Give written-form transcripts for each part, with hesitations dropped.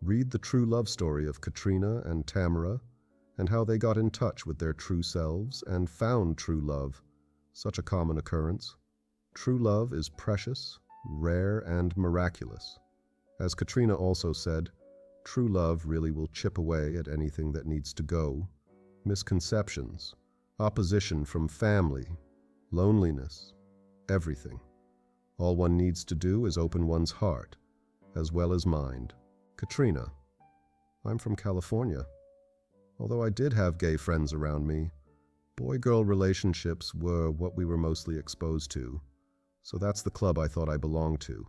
Read the true love story of Katrina and Tamara and how they got in touch with their true selves and found true love, such a common occurrence. True love is precious, rare, and miraculous. As Katrina also said, true love really will chip away at anything that needs to go: misconceptions, opposition from family, loneliness, everything. All one needs to do is open one's heart, as well as mind. Katrina: I'm from California. Although I did have gay friends around me, boy-girl relationships were what we were mostly exposed to, so that's the club I thought I belonged to.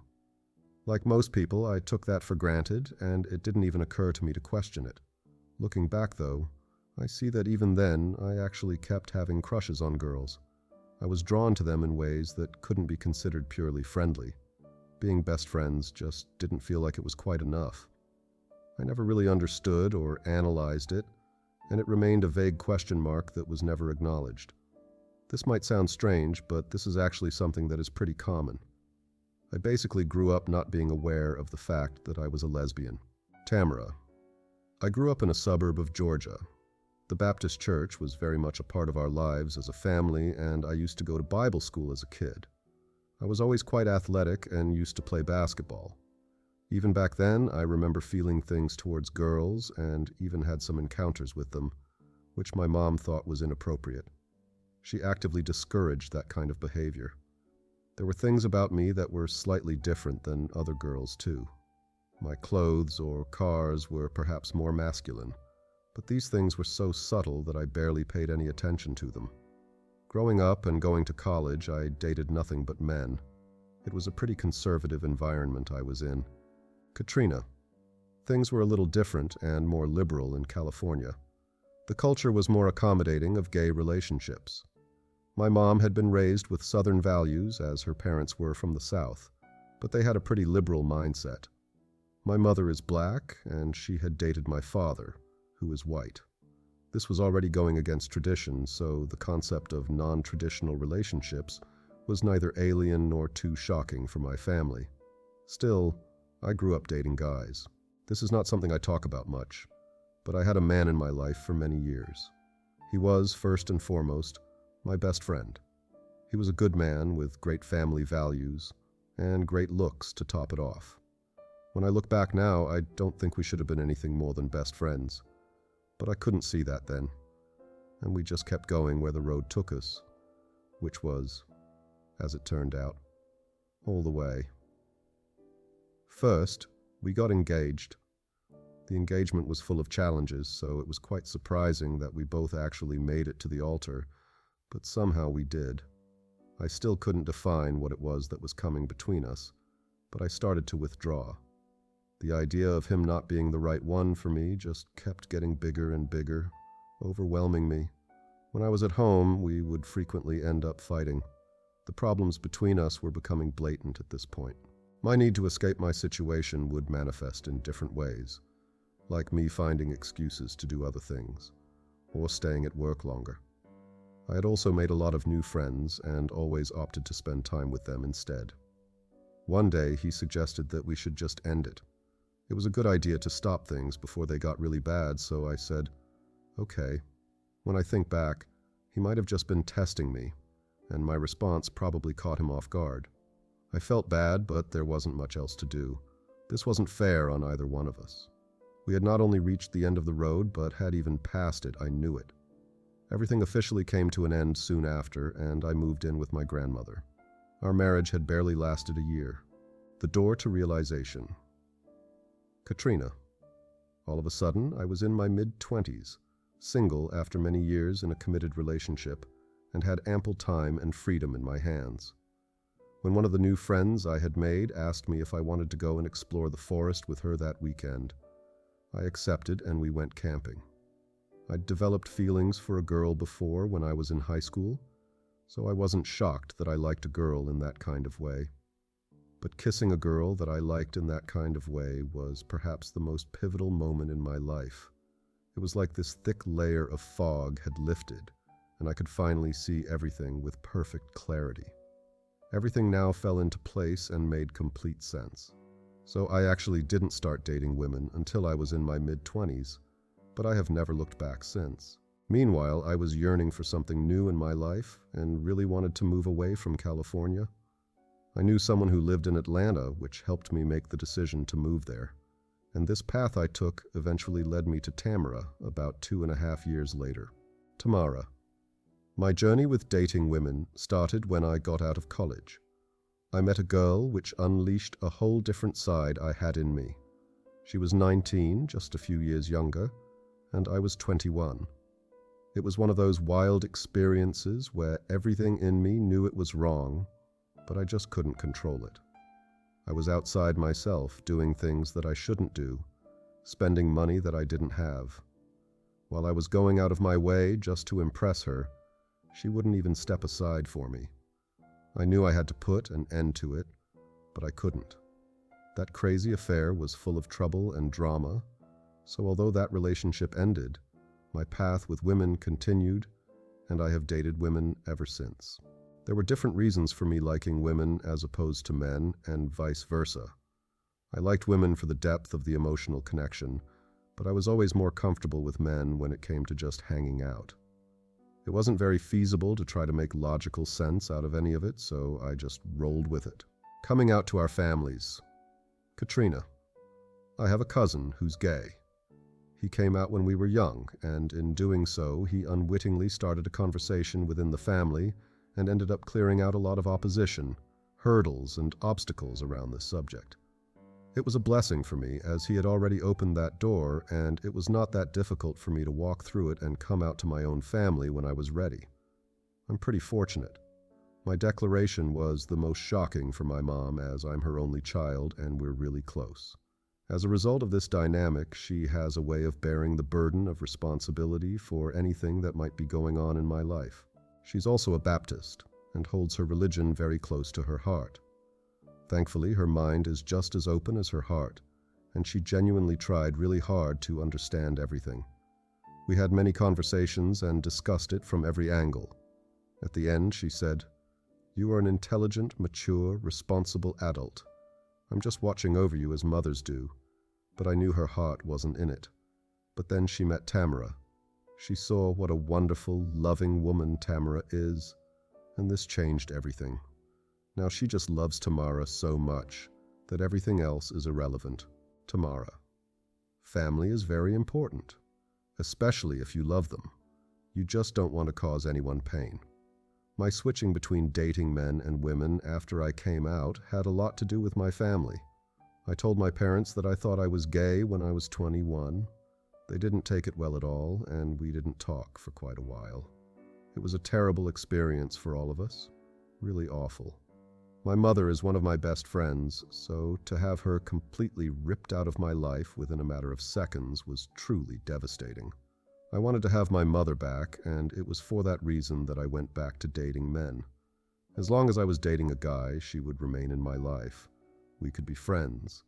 Like most people, I took that for granted, and it didn't even occur to me to question it. Looking back, though, I see that even then, I actually kept having crushes on girls. I was drawn to them in ways that couldn't be considered purely friendly. Being best friends just didn't feel like it was quite enough. I never really understood or analyzed it, and it remained a vague question mark that was never acknowledged. This might sound strange, but this is actually something that is pretty common. I basically grew up not being aware of the fact that I was a lesbian. Tamara: I grew up in a suburb of Georgia. The Baptist church was very much a part of our lives as a family, and I used to go to Bible school as a kid. I was always quite athletic and used to play basketball. Even back then, I remember feeling things towards girls and even had some encounters with them, which my mom thought was inappropriate. She actively discouraged that kind of behavior. There were things about me that were slightly different than other girls, too. My clothes or cars were perhaps more masculine, but these things were so subtle that I barely paid any attention to them. Growing up and going to college, I dated nothing but men. It was a pretty conservative environment I was in. Katrina: things were a little different and more liberal in California. The culture was more accommodating of gay relationships. My mom had been raised with Southern values, as her parents were from the South, but they had a pretty liberal mindset. My mother is black, and she had dated my father, who is white. This was already going against tradition, so the concept of non-traditional relationships was neither alien nor too shocking for my family. Still, I grew up dating guys. This is not something I talk about much, but I had a man in my life for many years. He was, first and foremost, my best friend. He was a good man with great family values and great looks to top it off. When I look back now, I don't think we should have been anything more than best friends. But I couldn't see that then, and we just kept going where the road took us, which was, as it turned out, all the way. First, we got engaged. The engagement was full of challenges, so it was quite surprising that we both actually made it to the altar, but somehow we did. I still couldn't define what it was that was coming between us, but I started to withdraw. The idea of him not being the right one for me just kept getting bigger and bigger, overwhelming me. When I was at home, we would frequently end up fighting. The problems between us were becoming blatant at this point. My need to escape my situation would manifest in different ways, like me finding excuses to do other things, or staying at work longer. I had also made a lot of new friends and always opted to spend time with them instead. One day, he suggested that we should just end it. It was a good idea to stop things before they got really bad, so I said, okay. When I think back, he might have just been testing me, and my response probably caught him off guard. I felt bad, but there wasn't much else to do. This wasn't fair on either one of us. We had not only reached the end of the road, but had even passed it. I knew it. Everything officially came to an end soon after, and I moved in with my grandmother. Our marriage had barely lasted a year. The door to realization. Katrina: all of a sudden, I was in my mid-20s, single after many years in a committed relationship, and had ample time and freedom in my hands. When one of the new friends I had made asked me if I wanted to go and explore the forest with her that weekend, I accepted and we went camping. I'd developed feelings for a girl before when I was in high school, so I wasn't shocked that I liked a girl in that kind of way. But kissing a girl that I liked in that kind of way was perhaps the most pivotal moment in my life. It was like this thick layer of fog had lifted, and I could finally see everything with perfect clarity. Everything now fell into place and made complete sense. So I actually didn't start dating women until I was in my mid-20s, but I have never looked back since. Meanwhile, I was yearning for something new in my life and really wanted to move away from California. I knew someone who lived in Atlanta, which helped me make the decision to move there. And this path I took eventually led me to Tamara about 2.5 years later. Tamara. My journey with dating women started when I got out of college. I met a girl which unleashed a whole different side I had in me. She was 19, just a few years younger, and I was 21. It was one of those wild experiences where everything in me knew it was wrong, but I just couldn't control it. I was outside myself, doing things that I shouldn't do, spending money that I didn't have. While I was going out of my way just to impress her, she wouldn't even step aside for me. I knew I had to put an end to it, but I couldn't. That crazy affair was full of trouble and drama, so although that relationship ended, my path with women continued, and I have dated women ever since. There were different reasons for me liking women as opposed to men, and vice versa. I liked women for the depth of the emotional connection, but I was always more comfortable with men when it came to just hanging out. It wasn't very feasible to try to make logical sense out of any of it, so I just rolled with it. Coming out to our families. Katrina. I have a cousin who's gay. He came out when we were young, and in doing so, he unwittingly started a conversation within the family and ended up clearing out a lot of opposition, hurdles, and obstacles around this subject. It was a blessing for me, as he had already opened that door, and it was not that difficult for me to walk through it and come out to my own family when I was ready. I'm pretty fortunate. My declaration was the most shocking for my mom, as I'm her only child and we're really close. As a result of this dynamic, she has a way of bearing the burden of responsibility for anything that might be going on in my life. She's also a Baptist and holds her religion very close to her heart. Thankfully, her mind is just as open as her heart, and she genuinely tried really hard to understand everything. We had many conversations and discussed it from every angle. At the end, she said, "You are an intelligent, mature, responsible adult. I'm just watching over you as mothers do," but I knew her heart wasn't in it. But then she met Tamara. She saw what a wonderful, loving woman Tamara is, and this changed everything. Now she just loves Tamara so much that everything else is irrelevant. Tamara. Family is very important, especially if you love them. You just don't want to cause anyone pain. My switching between dating men and women after I came out had a lot to do with my family. I told my parents that I thought I was gay when I was 21. They didn't take it well at all, and we didn't talk for quite a while. It was a terrible experience for all of us. Really awful. My mother is one of my best friends, so to have her completely ripped out of my life within a matter of seconds was truly devastating. I wanted to have my mother back, and it was for that reason that I went back to dating men. As long as I was dating a guy, she would remain in my life. We could be friends,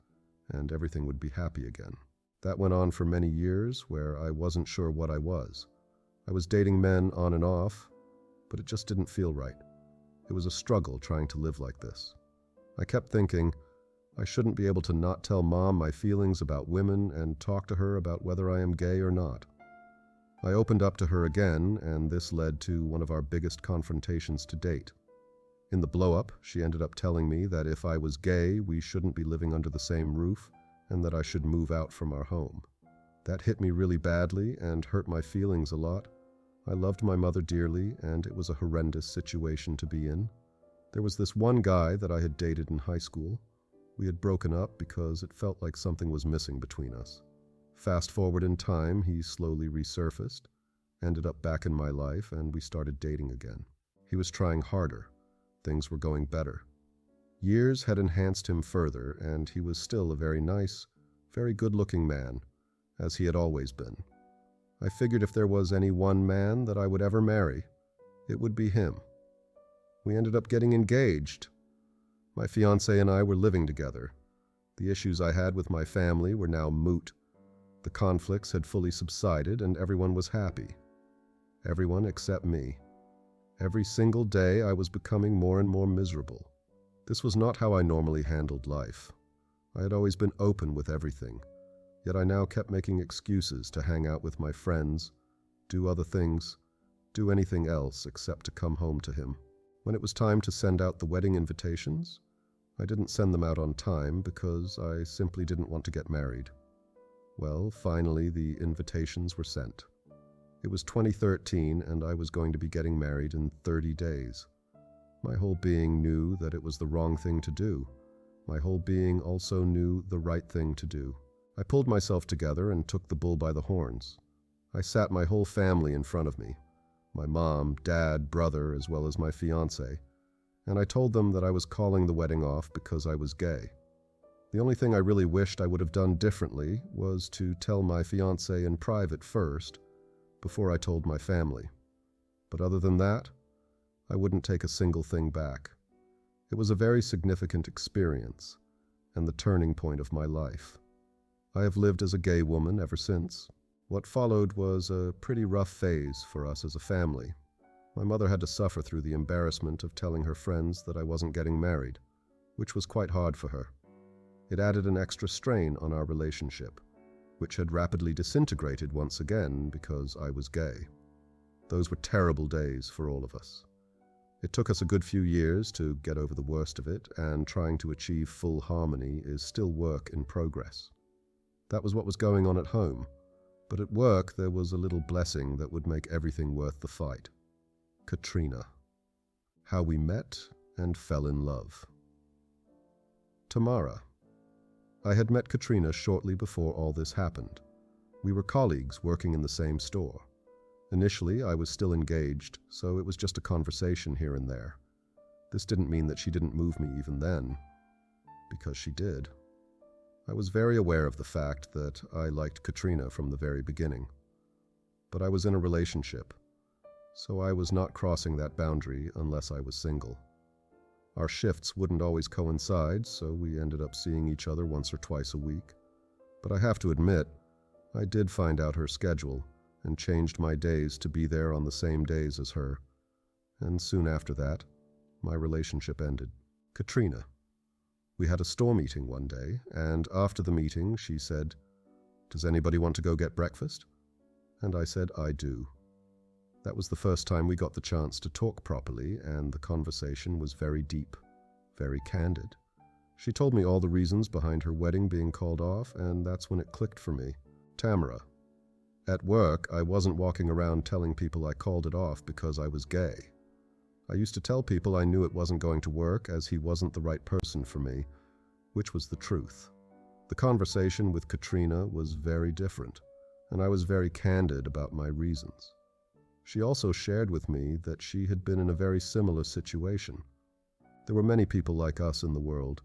and everything would be happy again. That went on for many years, where I wasn't sure what I was. I was dating men on and off, but it just didn't feel right. It was a struggle trying to live like this. I kept thinking, I shouldn't be able to not tell Mom my feelings about women and talk to her about whether I am gay or not. I opened up to her again, and this led to one of our biggest confrontations to date. In the blow-up, she ended up telling me that if I was gay, we shouldn't be living under the same roof, and that I should move out from our home. That hit me really badly and hurt my feelings a lot. I loved my mother dearly, and it was a horrendous situation to be in. There was this one guy that I had dated in high school. We had broken up because it felt like something was missing between us. Fast forward in time, he slowly resurfaced, ended up back in my life, and we started dating again. He was trying harder. Things were going better. Years had enhanced him further, and he was still a very nice, very good-looking man, as he had always been. I figured if there was any one man that I would ever marry, it would be him. We ended up getting engaged. My fiancé and I were living together. The issues I had with my family were now moot. The conflicts had fully subsided, and everyone was happy. Everyone except me. Every single day I was becoming more and more miserable. This was not how I normally handled life. I had always been open with everything, yet I now kept making excuses to hang out with my friends, do other things, do anything else except to come home to him. When it was time to send out the wedding invitations, I didn't send them out on time because I simply didn't want to get married. Well, finally the invitations were sent. It was 2013 and I was going to be getting married in 30 days. My whole being knew that it was the wrong thing to do. My whole being also knew the right thing to do. I pulled myself together and took the bull by the horns. I sat my whole family in front of me, my mom, dad, brother, as well as my fiancé, and I told them that I was calling the wedding off because I was gay. The only thing I really wished I would have done differently was to tell my fiancé in private first, before I told my family. But other than that, I wouldn't take a single thing back. It was a very significant experience, and the turning point of my life. I have lived as a gay woman ever since. What followed was a pretty rough phase for us as a family. My mother had to suffer through the embarrassment of telling her friends that I wasn't getting married, which was quite hard for her. It added an extra strain on our relationship, which had rapidly disintegrated once again because I was gay. Those were terrible days for all of us. It took us a good few years to get over the worst of it, and trying to achieve full harmony is still work in progress. That was what was going on at home, but at work there was a little blessing that would make everything worth the fight. Katrina. How we met and fell in love. Tamara. I had met Katrina shortly before all this happened. We were colleagues working in the same store. Initially, I was still engaged, so it was just a conversation here and there. This didn't mean that she didn't move me even then, because she did. I was very aware of the fact that I liked Katrina from the very beginning. But I was in a relationship, so I was not crossing that boundary unless I was single. Our shifts wouldn't always coincide, so we ended up seeing each other once or twice a week. But I have to admit, I did find out her schedule and changed my days to be there on the same days as her. And soon after that, my relationship ended. Katrina. We had a store meeting one day, and after the meeting she said, "Does anybody want to go get breakfast?" And I said, "I do." That was the first time we got the chance to talk properly, and the conversation was very deep, very candid. She told me all the reasons behind her wedding being called off, and that's when it clicked for me. Tamara. At work, I wasn't walking around telling people I called it off because I was gay. I used to tell people I knew it wasn't going to work as he wasn't the right person for me, which was the truth. The conversation with Katrina was very different, and I was very candid about my reasons. She also shared with me that she had been in a very similar situation. There were many people like us in the world.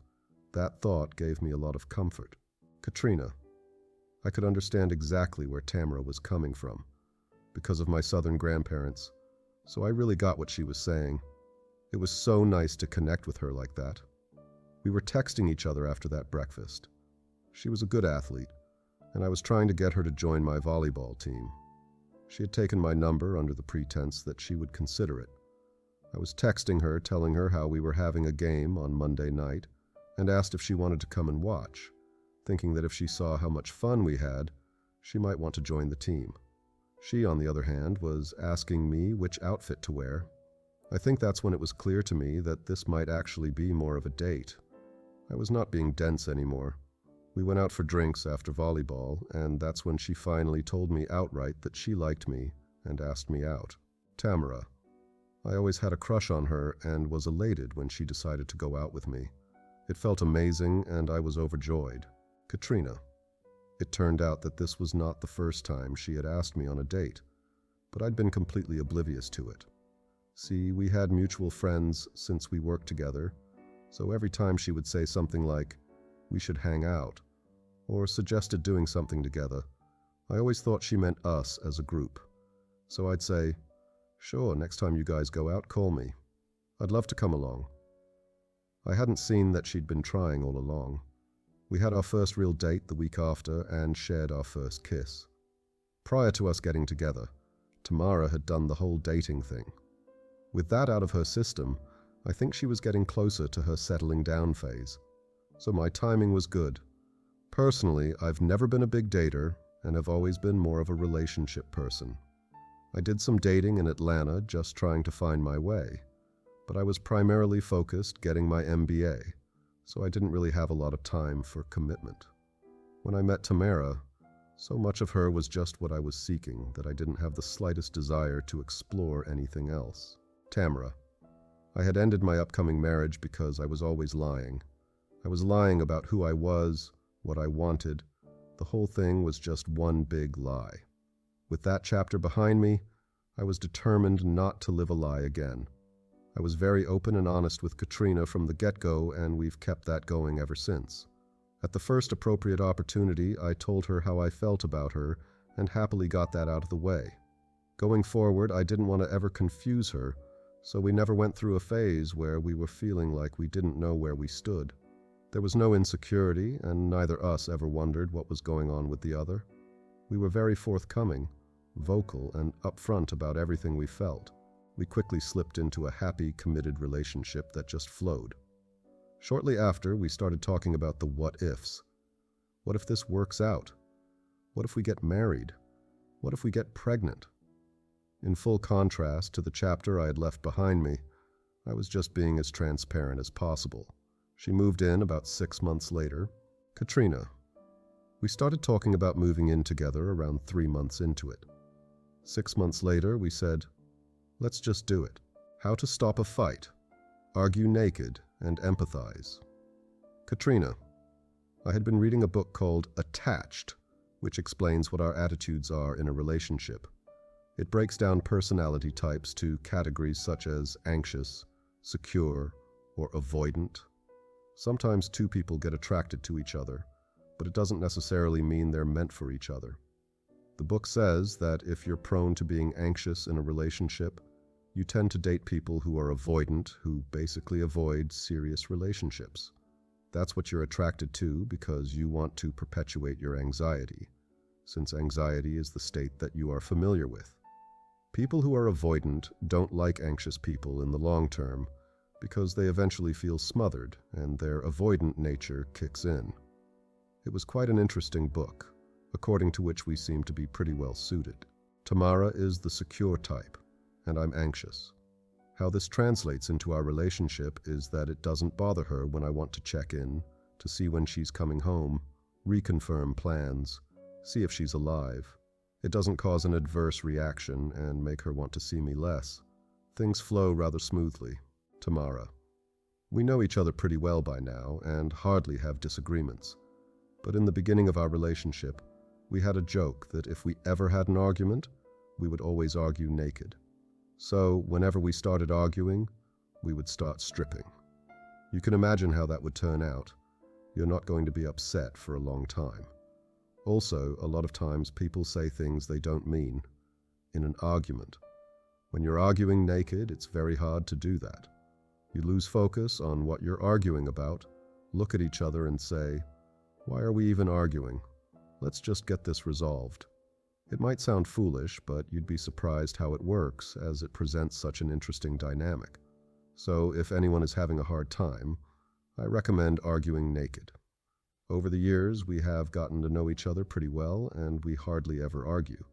That thought gave me a lot of comfort. Katrina. I could understand exactly where Tamara was coming from, because of my southern grandparents, so I really got what she was saying. It was so nice to connect with her like that. We were texting each other after that breakfast. She was a good athlete, and I was trying to get her to join my volleyball team. She had taken my number under the pretense that she would consider it. I was texting her, telling her how we were having a game on Monday night, and asked if she wanted to come and watch, thinking that if she saw how much fun we had, she might want to join the team. She, on the other hand, was asking me which outfit to wear. I think that's when it was clear to me that this might actually be more of a date. I was not being dense anymore. We went out for drinks after volleyball, and that's when she finally told me outright that she liked me and asked me out. Tamara. I always had a crush on her and was elated when she decided to go out with me. It felt amazing and I was overjoyed. Katrina. It turned out that this was not the first time she had asked me on a date, but I'd been completely oblivious to it. See, we had mutual friends since we worked together, so every time she would say something like, "We should hang out," or suggested doing something together, I always thought she meant us as a group. So I'd say, "Sure, next time you guys go out, call me. I'd love to come along." I hadn't seen that she'd been trying all along. We had our first real date the week after and shared our first kiss. Prior to us getting together, Tamara had done the whole dating thing. With that out of her system, I think she was getting closer to her settling down phase. so my timing was good. Personally, I've never been a big dater and have always been more of a relationship person. I did some dating in Atlanta just trying to find my way, but I was primarily focused getting my MBA, so I didn't really have a lot of time for commitment. When I met Tamara, so much of her was just what I was seeking that I didn't have the slightest desire to explore anything else. Tamara. I had ended my upcoming marriage because I was always lying. I was lying about who I was, what I wanted. The whole thing was just one big lie. With that chapter behind me, I was determined not to live a lie again. I was very open and honest with Katrina from the get-go, and we've kept that going ever since. At the first appropriate opportunity, I told her how I felt about her and happily got that out of the way. Going forward, I didn't want to ever confuse her, so we never went through a phase where we were feeling like we didn't know where we stood. There was no insecurity, and neither us ever wondered what was going on with the other. We were very forthcoming, vocal, and upfront about everything we felt. We quickly slipped into a happy, committed relationship that just flowed. Shortly after, we started talking about the what-ifs. What if this works out? What if we get married? What if we get pregnant? In full contrast to the chapter I had left behind me, I was just being as transparent as possible. She moved in about 6 months later. Katrina. We started talking about moving in together around 3 months into it. 6 months later, we said, let's just do it. How to stop a fight, argue naked, and empathize. Katrina. I had been reading a book called Attached, which explains what our attitudes are in a relationship. It breaks down personality types to categories such as anxious, secure, or avoidant. Sometimes two people get attracted to each other, but it doesn't necessarily mean they're meant for each other. The book says that if you're prone to being anxious in a relationship, you tend to date people who are avoidant, who basically avoid serious relationships. That's what you're attracted to because you want to perpetuate your anxiety, since anxiety is the state that you are familiar with. People who are avoidant don't like anxious people in the long term because they eventually feel smothered and their avoidant nature kicks in. It was quite an interesting book, according to which we seem to be pretty well suited. Tamara is the secure type, and I'm anxious. How this translates into our relationship is that it doesn't bother her when I want to check in, to see when she's coming home, reconfirm plans, see if she's alive. It doesn't cause an adverse reaction and make her want to see me less. Things flow rather smoothly. Tamara. We know each other pretty well by now and hardly have disagreements. But in the beginning of our relationship, we had a joke that if we ever had an argument, we would always argue naked. So whenever we started arguing, we would start stripping. You can imagine how that would turn out. You're not going to be upset for a long time. Also, a lot of times people say things they don't mean. In an argument. When you're arguing naked, it's very hard to do that. You lose focus on what you're arguing about, look at each other and say, why are we even arguing? Let's just get this resolved. It might sound foolish, but you'd be surprised how it works, as it presents such an interesting dynamic. So if anyone is having a hard time, I recommend arguing naked. Over the years, we have gotten to know each other pretty well, and we hardly ever argue.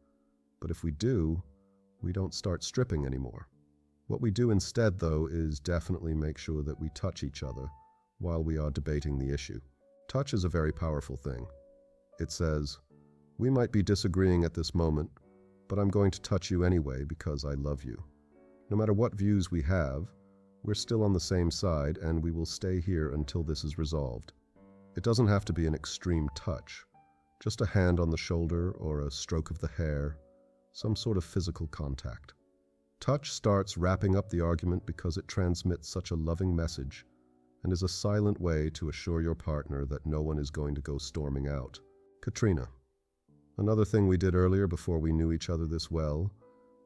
But if we do, we don't start stripping anymore. What we do instead, though, is definitely make sure that we touch each other while we are debating the issue. Touch is a very powerful thing. It says, we might be disagreeing at this moment, but I'm going to touch you anyway because I love you. No matter what views we have, we're still on the same side and we will stay here until this is resolved. It doesn't have to be an extreme touch, just a hand on the shoulder or a stroke of the hair, some sort of physical contact. Touch starts wrapping up the argument because it transmits such a loving message and is a silent way to assure your partner that no one is going to go storming out. Katrina. Another thing we did earlier before we knew each other this well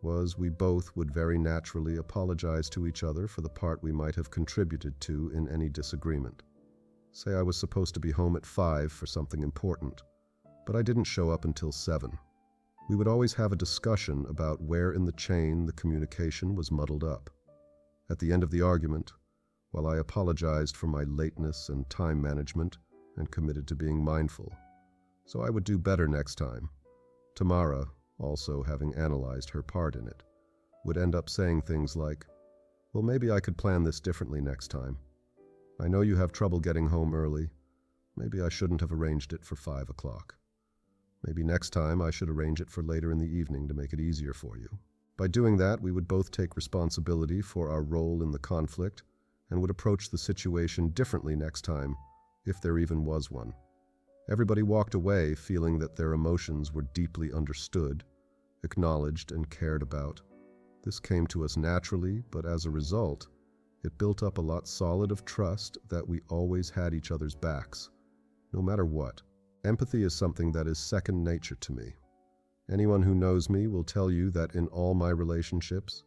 was we both would very naturally apologize to each other for the part we might have contributed to in any disagreement. Say I was supposed to be home at 5 for something important, but I didn't show up until 7. We would always have a discussion about where in the chain the communication was muddled up. At the end of the argument, while I apologized for my lateness and time management and committed to being mindful. So I would do better next time. Tamara, also having analyzed her part in it, would end up saying things like, "Well, maybe I could plan this differently next time. I know you have trouble getting home early. Maybe I shouldn't have arranged it for 5 o'clock. Maybe next time I should arrange it for later in the evening to make it easier for you." By doing that, we would both take responsibility for our role in the conflict and would approach the situation differently next time, if there even was one. Everybody walked away feeling that their emotions were deeply understood, acknowledged, and cared about. This came to us naturally, but as a result, it built up a lot solid of trust that we always had each other's backs, no matter what. Empathy is something that is second nature to me. Anyone who knows me will tell you that in all my relationships,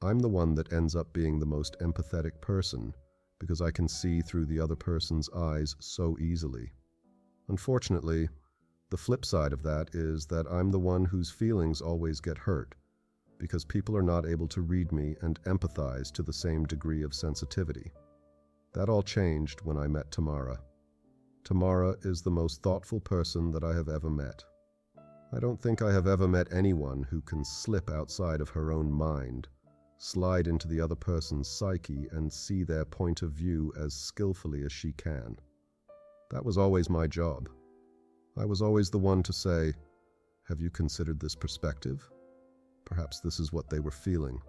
I'm the one that ends up being the most empathetic person because I can see through the other person's eyes so easily. Unfortunately, the flip side of that is that I'm the one whose feelings always get hurt because people are not able to read me and empathize to the same degree of sensitivity. That all changed when I met Tamara. Tamara is the most thoughtful person that I have ever met. I don't think I have ever met anyone who can slip outside of her own mind, slide into the other person's psyche, and see their point of view as skillfully as she can. That was always my job. I was always the one to say, "Have you considered this perspective? Perhaps this is what they were feeling."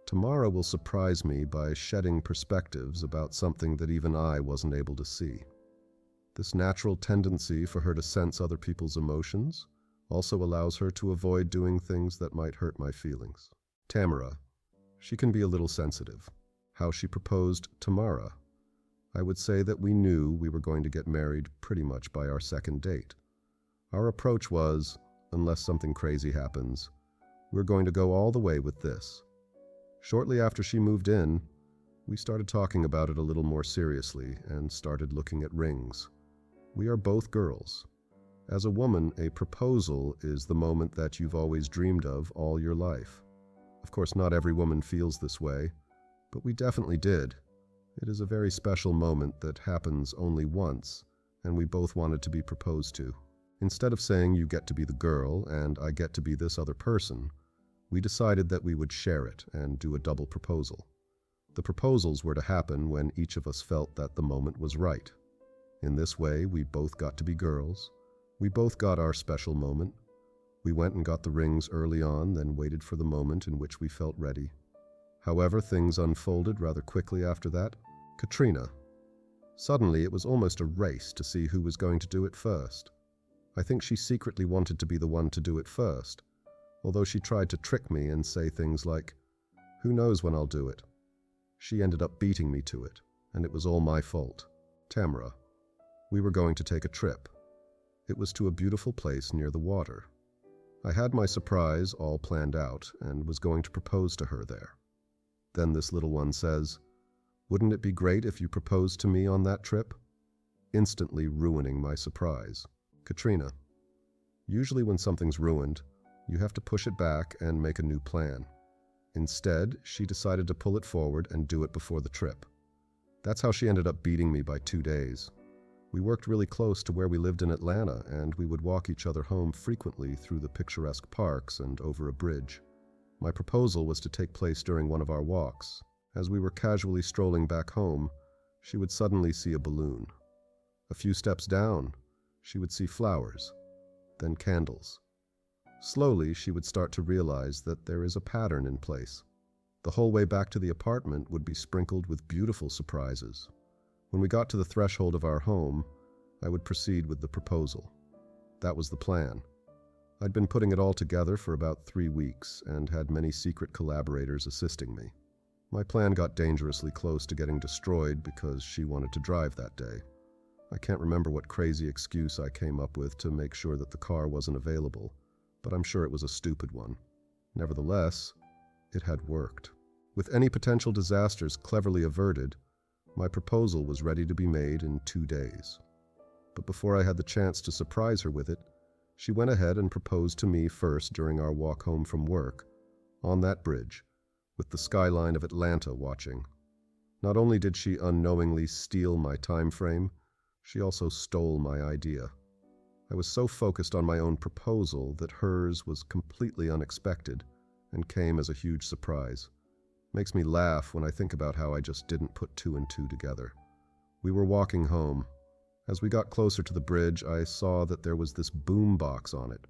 Tamara will surprise me by shedding perspectives about something that even I wasn't able to see. This natural tendency for her to sense other people's emotions also allows her to avoid doing things that might hurt my feelings. Tamara, she can be a little sensitive. How she proposed Tamara. I would say that we knew we were going to get married pretty much by our second date. Our approach was, unless something crazy happens, we're going to go all the way with this. Shortly after she moved in, we started talking about it a little more seriously and started looking at rings. We are both girls. As a woman, a proposal is the moment that you've always dreamed of all your life. Of course, not every woman feels this way, but we definitely did. It is a very special moment that happens only once, and we both wanted to be proposed to. Instead of saying you get to be the girl and I get to be this other person, we decided that we would share it and do a double proposal. The proposals were to happen when each of us felt that the moment was right. In this way, we both got to be girls. We both got our special moment. We went and got the rings early on, then waited for the moment in which we felt ready. However, things unfolded rather quickly after that. Katrina. Suddenly, it was almost a race to see who was going to do it first. I think she secretly wanted to be the one to do it first, although she tried to trick me and say things like, "Who knows when I'll do it?" She ended up beating me to it, and it was all my fault. Tamara. We were going to take a trip. It was to a beautiful place near the water. I had my surprise all planned out and was going to propose to her there. Then this little one says, "Wouldn't it be great if you proposed to me on that trip?" Instantly ruining my surprise. Katrina. Usually when something's ruined, you have to push it back and make a new plan. Instead, she decided to pull it forward and do it before the trip. That's how she ended up beating me by 2 days. We worked really close to where we lived in Atlanta, and we would walk each other home frequently through the picturesque parks and over a bridge. My proposal was to take place during one of our walks. As we were casually strolling back home, she would suddenly see a balloon. A few steps down, she would see flowers, then candles. Slowly, she would start to realize that there is a pattern in place. The whole way back to the apartment would be sprinkled with beautiful surprises. When we got to the threshold of our home, I would proceed with the proposal. That was the plan. I'd been putting it all together for about 3 weeks and had many secret collaborators assisting me. My plan got dangerously close to getting destroyed because she wanted to drive that day. I can't remember what crazy excuse I came up with to make sure that the car wasn't available, but I'm sure it was a stupid one. Nevertheless, it had worked. With any potential disasters cleverly averted, my proposal was ready to be made in 2 days. But before I had the chance to surprise her with it, she went ahead and proposed to me first during our walk home from work, on that bridge, with the skyline of Atlanta watching. Not only did she unknowingly steal my time frame, she also stole my idea. I was so focused on my own proposal that hers was completely unexpected and came as a huge surprise. Makes me laugh when I think about how I just didn't put two and two together. We were walking home. As we got closer to the bridge, I saw that there was this boom box on it.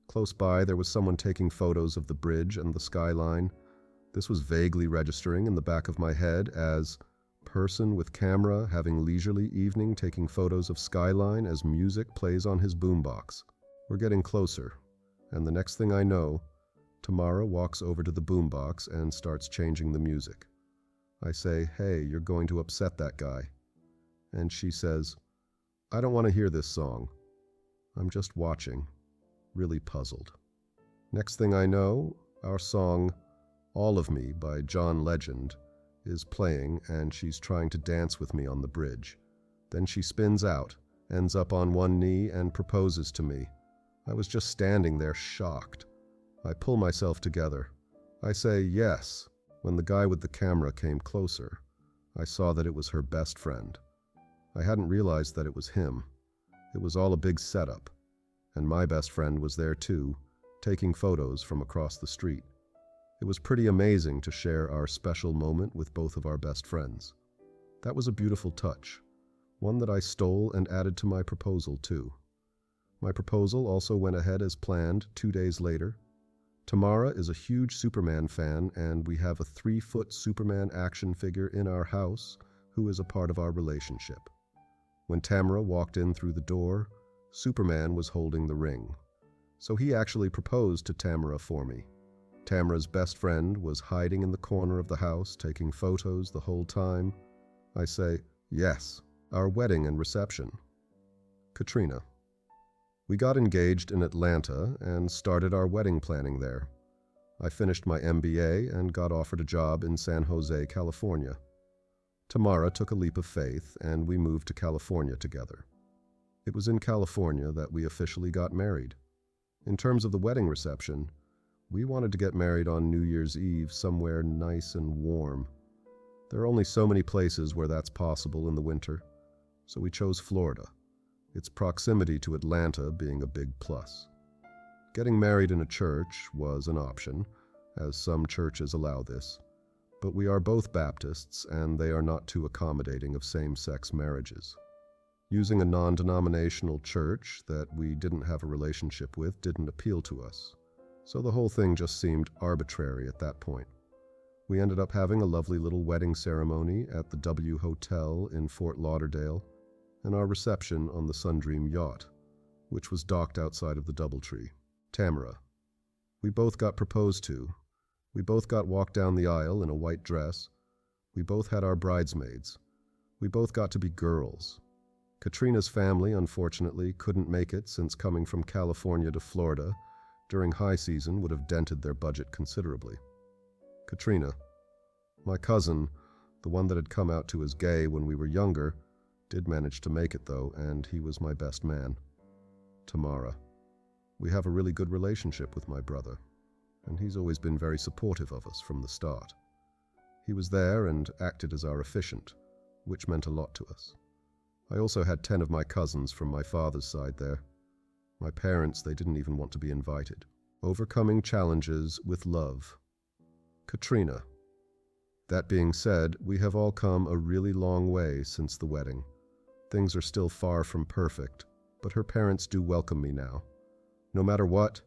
Close by, there was someone taking photos of the bridge and the skyline. This was vaguely registering in the back of my head as person with camera having leisurely evening taking photos of skyline as music plays on his boombox. We're getting closer, and the next thing I know, Tamara walks over to the boombox and starts changing the music. I say, "Hey, you're going to upset that guy." And she says, "I don't want to hear this song." I'm just watching, really puzzled. Next thing I know, our song, All of Me by John Legend, is playing and she's trying to dance with me on the bridge. Then she spins out, ends up on one knee and proposes to me. I was just standing there shocked. I pull myself together. I say yes. When the guy with the camera came closer, I saw that it was her best friend. I hadn't realized that it was him. It was all a big setup, and my best friend was there too, taking photos from across the street. It was pretty amazing to share our special moment with both of our best friends. That was a beautiful touch, one that I stole and added to my proposal too. My proposal also went ahead as planned 2 days later. Tamara is a huge Superman fan, and we have a 3-foot Superman action figure in our house who is a part of our relationship. When Tamara walked in through the door, Superman was holding the ring. So he actually proposed to Tamara for me. Tamara's best friend was hiding in the corner of the house, taking photos the whole time. I say, yes, our wedding and reception. Katrina. We got engaged in Atlanta and started our wedding planning there. I finished my MBA and got offered a job in San Jose, California. Tamara took a leap of faith and we moved to California together. It was in California that we officially got married. In terms of the wedding reception, we wanted to get married on New Year's Eve somewhere nice and warm. There are only so many places where that's possible in the winter, so we chose Florida, its proximity to Atlanta being a big plus. Getting married in a church was an option, as some churches allow this, but we are both Baptists and they are not too accommodating of same-sex marriages. Using a non-denominational church that we didn't have a relationship with didn't appeal to us. So the whole thing just seemed arbitrary at that point. We ended up having a lovely little wedding ceremony at the W Hotel in Fort Lauderdale, and our reception on the Sundream yacht, which was docked outside of the Doubletree. Tamara. We both got proposed to. We both got walked down the aisle in a white dress. We both had our bridesmaids. We both got to be girls. Katrina's family, unfortunately, couldn't make it since coming from California to Florida during high season would have dented their budget considerably. Katrina. My cousin, the one that had come out to as gay when we were younger, did manage to make it though, and he was my best man. Tamara. We have a really good relationship with my brother, and he's always been very supportive of us from the start. He was there and acted as our officiant, which meant a lot to us. I also had 10 of my cousins from my father's side there. My parents, they didn't even want to be invited. Overcoming challenges with love. Katrina. That being said, we have all come a really long way since the wedding. Things are still far from perfect, but her parents do welcome me now. No matter what,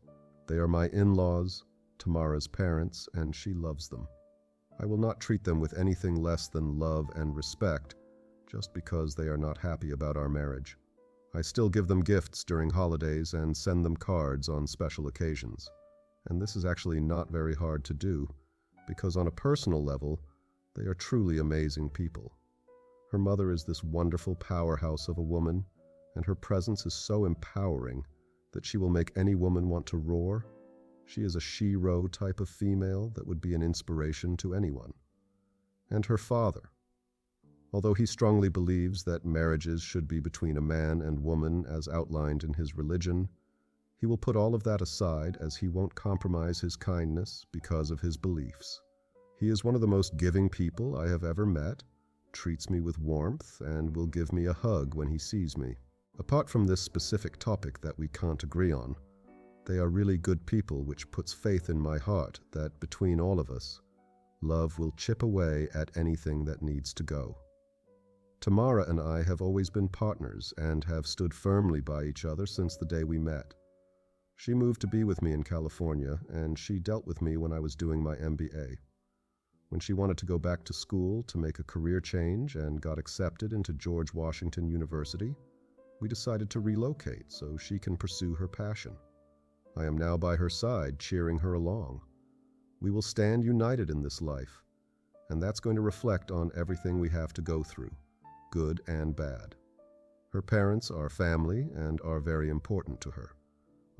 they are my in-laws, Tamara's parents, and she loves them. I will not treat them with anything less than love and respect just because they are not happy about our marriage. I still give them gifts during holidays and send them cards on special occasions. And this is actually not very hard to do, because on a personal level, they are truly amazing people. Her mother is this wonderful powerhouse of a woman, and her presence is so empowering that she will make any woman want to roar. She is a she-ro type of female that would be an inspiration to anyone. And her father. Although he strongly believes that marriages should be between a man and woman as outlined in his religion, he will put all of that aside as he won't compromise his kindness because of his beliefs. He is one of the most giving people I have ever met, treats me with warmth and will give me a hug when he sees me. Apart from this specific topic that we can't agree on, they are really good people, which puts faith in my heart that between all of us, love will chip away at anything that needs to go. Tamara and I have always been partners and have stood firmly by each other since the day we met. She moved to be with me in California, and she dealt with me when I was doing my MBA. When she wanted to go back to school to make a career change and got accepted into George Washington University, we decided to relocate so she can pursue her passion. I am now by her side, cheering her along. We will stand united in this life, and that's going to reflect on everything we have to go through, good and bad. Her parents are family and are very important to her.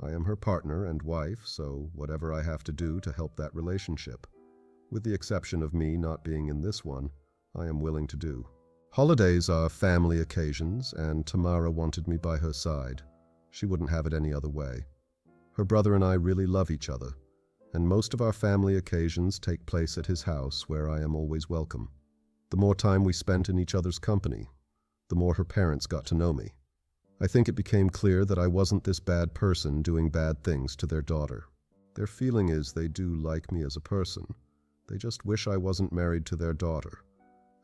I am her partner and wife, so whatever I have to do to help that relationship, with the exception of me not being in this one, I am willing to do. Holidays are family occasions, and Tamara wanted me by her side. She wouldn't have it any other way. Her brother and I really love each other, and most of our family occasions take place at his house, where I am always welcome. The more time we spent in each other's company, the more her parents got to know me. I think it became clear that I wasn't this bad person doing bad things to their daughter. Their feeling is they do like me as a person. They just wish I wasn't married to their daughter,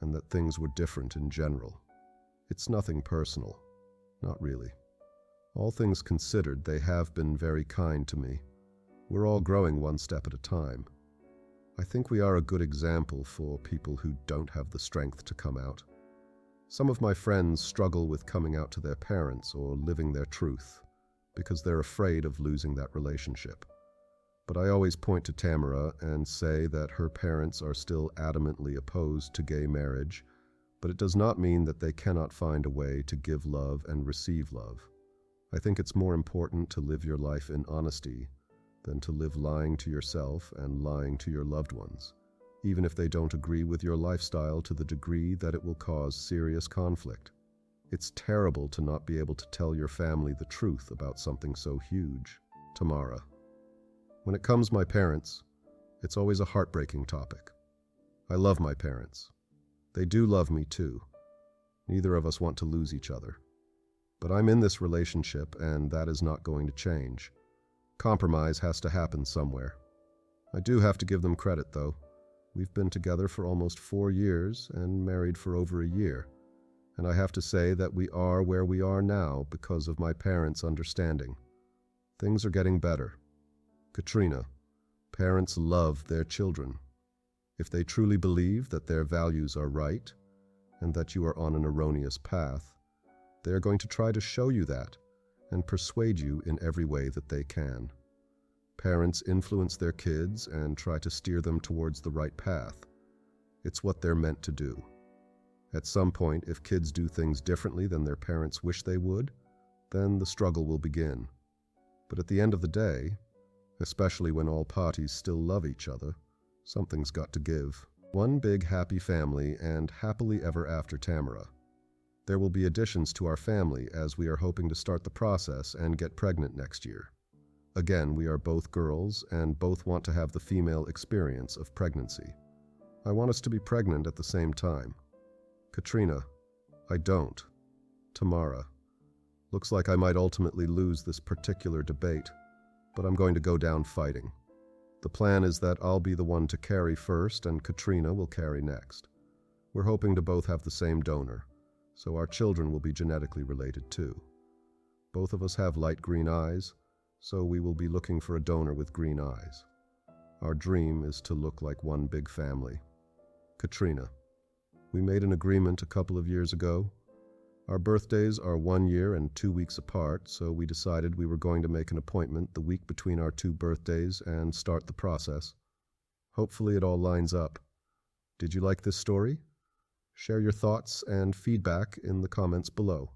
and that things were different in general. It's nothing personal. Not really. All things considered, they have been very kind to me. We're all growing one step at a time. I think we are a good example for people who don't have the strength to come out. Some of my friends struggle with coming out to their parents or living their truth because they're afraid of losing that relationship. But I always point to Tamara and say that her parents are still adamantly opposed to gay marriage, but it does not mean that they cannot find a way to give love and receive love. I think it's more important to live your life in honesty than to live lying to yourself and lying to your loved ones, even if they don't agree with your lifestyle to the degree that it will cause serious conflict. It's terrible to not be able to tell your family the truth about something so huge. Tamara. When it comes to my parents, it's always a heartbreaking topic. I love my parents. They do love me too. Neither of us want to lose each other. But I'm in this relationship, and that is not going to change. Compromise has to happen somewhere. I do have to give them credit, though. We've been together for almost 4 years and married for over a year. And I have to say that we are where we are now because of my parents' understanding. Things are getting better. Katrina, parents love their children. If they truly believe that their values are right and that you are on an erroneous path, they are going to try to show you that and persuade you in every way that they can. Parents influence their kids and try to steer them towards the right path. It's what they're meant to do. At some point, if kids do things differently than their parents wish they would, then the struggle will begin. But at the end of the day, especially when all parties still love each other, something's got to give. One big happy family and happily ever after Tamara. There will be additions to our family as we are hoping to start the process and get pregnant next year. Again, we are both girls and both want to have the female experience of pregnancy. I want us to be pregnant at the same time. Katrina, I don't. Tamara, looks like I might ultimately lose this particular debate, but I'm going to go down fighting. The plan is that I'll be the one to carry first and Katrina will carry next. We're hoping to both have the same donor, so our children will be genetically related too. Both of us have light green eyes, so we will be looking for a donor with green eyes. Our dream is to look like one big family. Katrina, we made an agreement a couple of years ago. Our birthdays are 1 year and 2 weeks apart, so we decided we were going to make an appointment the week between our 2 birthdays and start the process. Hopefully it all lines up. Did you like this story? Share your thoughts and feedback in the comments below.